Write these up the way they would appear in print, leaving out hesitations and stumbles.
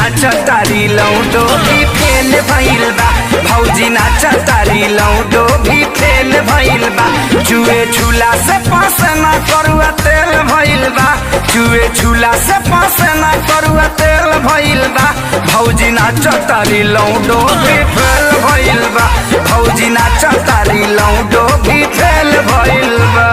नाच तारी लौटो भी फेल भइल बा। भौजी नाच तारी लौटो भी फेल भइल बा। जुए झूला से पास ना करुआ तेल भइल बा। जुए झूला से पास ना करुआ तेल भइल बा। भौजी नाच तारी लौटो भी फेल भइल बा। भौजी नाच तारी लौटो भी फेल भइल बा।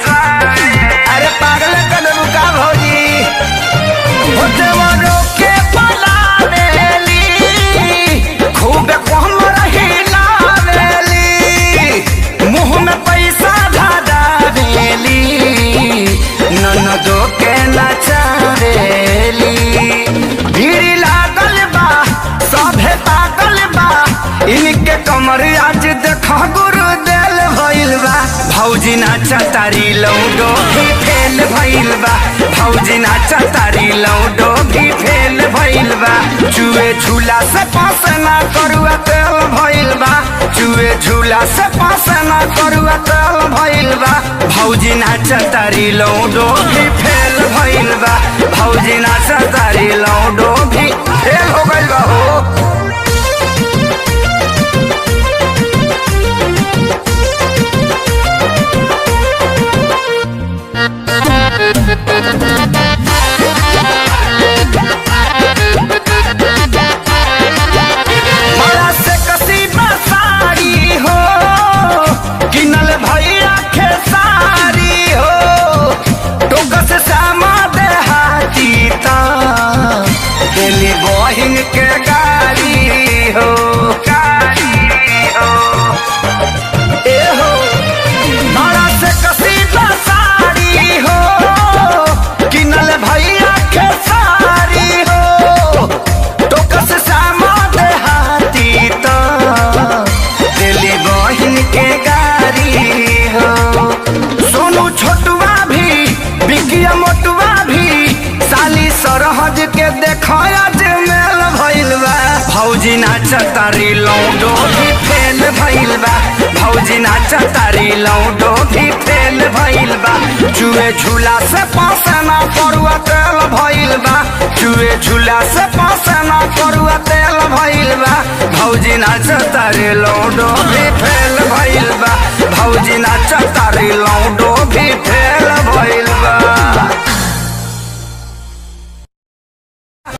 अरे पागल कदम का भौजी देवरों के पलावेली खूब कम रहिलावेली। मुँह में पैसा धरावेली ननदो के नचावेली। भीड़ लागल बा सभे पागल बा इनके कमर आज देखा गुरु देल भइल बा। भौजी नाच तारी लौटो भी फेल भइल बा। भौजी नाच तारी लौटो भी फेल भइल बा। जुए झूला से पास ना करुआ तेल भइल बा। जुए झूला से पास ना करुआ तेल भइल बा। भौजी नाच तारी लौटो भी फेल भइल बा। भौजी नाच तारी लौटो भी फेल हो गइल बा हो। बड़ा से कसीबा साड़ी हो किनल भैया खेसारी हो। टोकस सामा देहाती ता दिल्ली बहिन के गाड़ी हो। ए हो बड़ा से कसीबा साड़ी हो किनल भैया खेसारी हो। टोकस सामा देहाती तो दिल्ली बहिन के गाड़ी हो। सोनू छोटुआ भी बिकिया मोटुआ भी साली सरहज के देखो आज मेल भइल बा। भौजी नाच तारी लौटो भी फेल भइल बा। भौजी नाच तारी लौटो भी फेल भइल बा। जुए झूला से पास ना करुआ तेल भइल बा। जुए झूला से पास ना करुआ तेल भइल बा। भौजी नाच तारी लौटो भी फेल भइल बा। भौजी नाच तारी लौटो भी फेल भइल बा।